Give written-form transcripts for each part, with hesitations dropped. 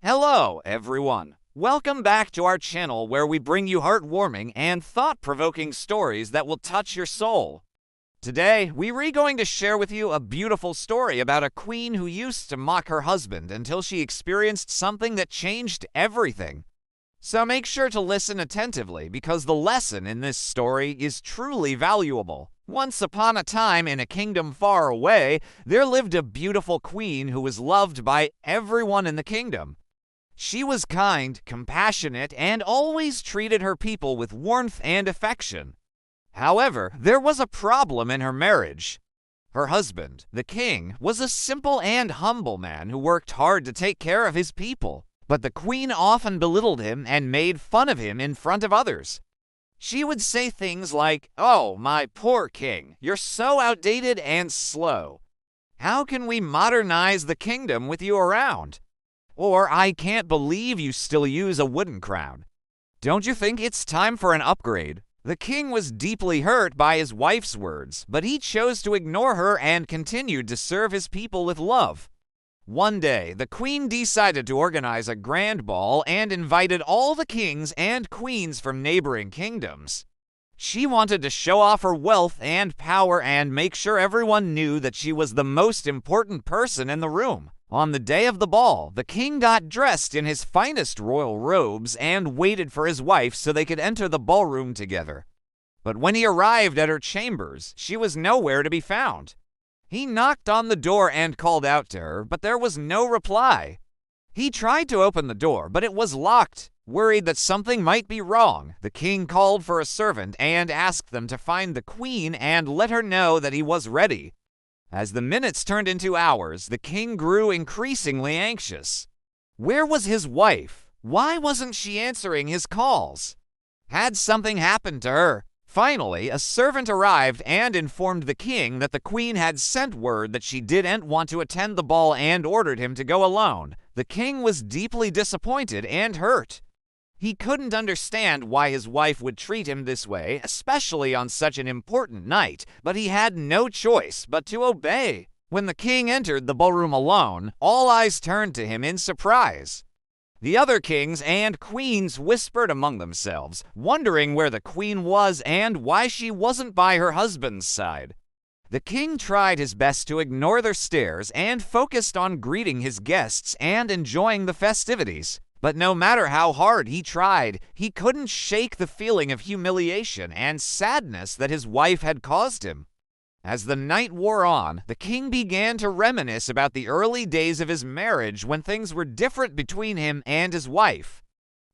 Hello, everyone. Welcome back to our channel where we bring you heartwarming and thought-provoking stories that will touch your soul. Today, we're going to share with you a beautiful story about a queen who used to mock her husband until she experienced something that changed everything. So make sure to listen attentively because the lesson in this story is truly valuable. Once upon a time in a kingdom far away, there lived a beautiful queen who was loved by everyone in the kingdom. She was kind, compassionate, and always treated her people with warmth and affection. However, there was a problem in her marriage. Her husband, the king, was a simple and humble man who worked hard to take care of his people. But the queen often belittled him and made fun of him in front of others. She would say things like, "Oh, my poor king, you're so outdated and slow. How can we modernize the kingdom with you around?" Or, "I can't believe you still use a wooden crown. Don't you think it's time for an upgrade?" The king was deeply hurt by his wife's words, but he chose to ignore her and continued to serve his people with love. One day, the queen decided to organize a grand ball and invited all the kings and queens from neighboring kingdoms. She wanted to show off her wealth and power and make sure everyone knew that she was the most important person in the room. On the day of the ball, the king got dressed in his finest royal robes and waited for his wife so they could enter the ballroom together. But when he arrived at her chambers, she was nowhere to be found. He knocked on the door and called out to her, but there was no reply. He tried to open the door, but it was locked. Worried that something might be wrong, the king called for a servant and asked them to find the queen and let her know that he was ready. As the minutes turned into hours, the king grew increasingly anxious. Where was his wife? Why wasn't she answering his calls? Had something happened to her? Finally, a servant arrived and informed the king that the queen had sent word that she didn't want to attend the ball and ordered him to go alone. The king was deeply disappointed and hurt. He couldn't understand why his wife would treat him this way, especially on such an important night, but he had no choice but to obey. When the king entered the ballroom alone, all eyes turned to him in surprise. The other kings and queens whispered among themselves, wondering where the queen was and why she wasn't by her husband's side. The king tried his best to ignore their stares and focused on greeting his guests and enjoying the festivities. But no matter how hard he tried, he couldn't shake the feeling of humiliation and sadness that his wife had caused him. As the night wore on, the king began to reminisce about the early days of his marriage when things were different between him and his wife.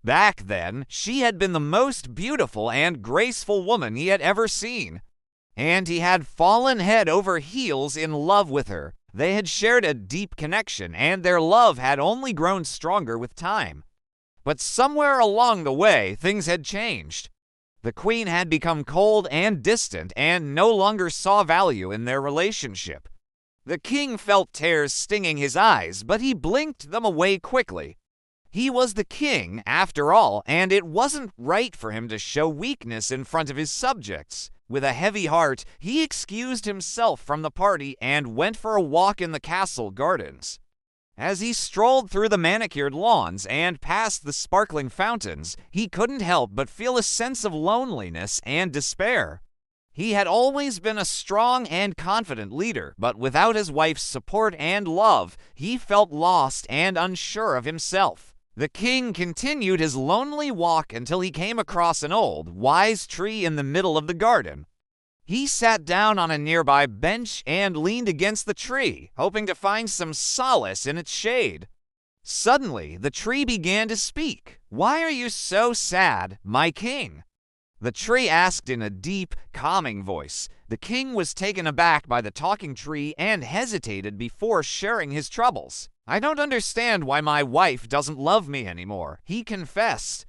Back then, she had been the most beautiful and graceful woman he had ever seen, and he had fallen head over heels in love with her. They had shared a deep connection, and their love had only grown stronger with time. But somewhere along the way, things had changed. The queen had become cold and distant and no longer saw value in their relationship. The king felt tears stinging his eyes, but he blinked them away quickly. He was the king, after all, and it wasn't right for him to show weakness in front of his subjects. With a heavy heart, he excused himself from the party and went for a walk in the castle gardens. As he strolled through the manicured lawns and past the sparkling fountains, he couldn't help but feel a sense of loneliness and despair. He had always been a strong and confident leader, but without his wife's support and love, he felt lost and unsure of himself. The king continued his lonely walk until he came across an old, wise tree in the middle of the garden. He sat down on a nearby bench and leaned against the tree, hoping to find some solace in its shade. Suddenly, the tree began to speak. "Why are you so sad, my king?" The tree asked in a deep, calming voice. The king was taken aback by the talking tree and hesitated before sharing his troubles. "I don't understand why my wife doesn't love me anymore," he confessed.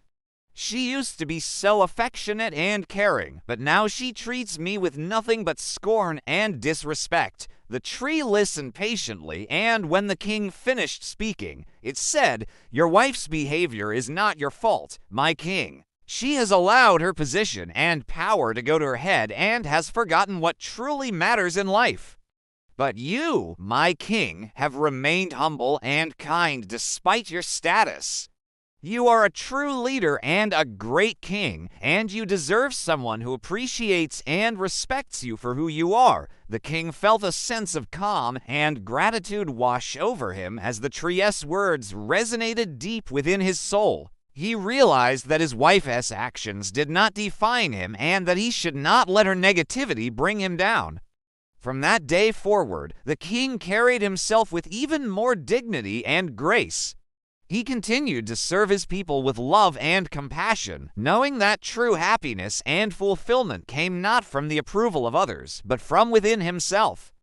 "She used to be so affectionate and caring, but now she treats me with nothing but scorn and disrespect." The tree listened patiently, and when the king finished speaking, it said, "Your wife's behavior is not your fault, my king. She has allowed her position and power to go to her head and has forgotten what truly matters in life. But you, my king, have remained humble and kind despite your status. You are a true leader and a great king, and you deserve someone who appreciates and respects you for who you are." The king felt a sense of calm and gratitude wash over him as the tree's words resonated deep within his soul. He realized that his wife's actions did not define him and that he should not let her negativity bring him down. From that day forward, the king carried himself with even more dignity and grace. He continued to serve his people with love and compassion, knowing that true happiness and fulfillment came not from the approval of others, but from within himself.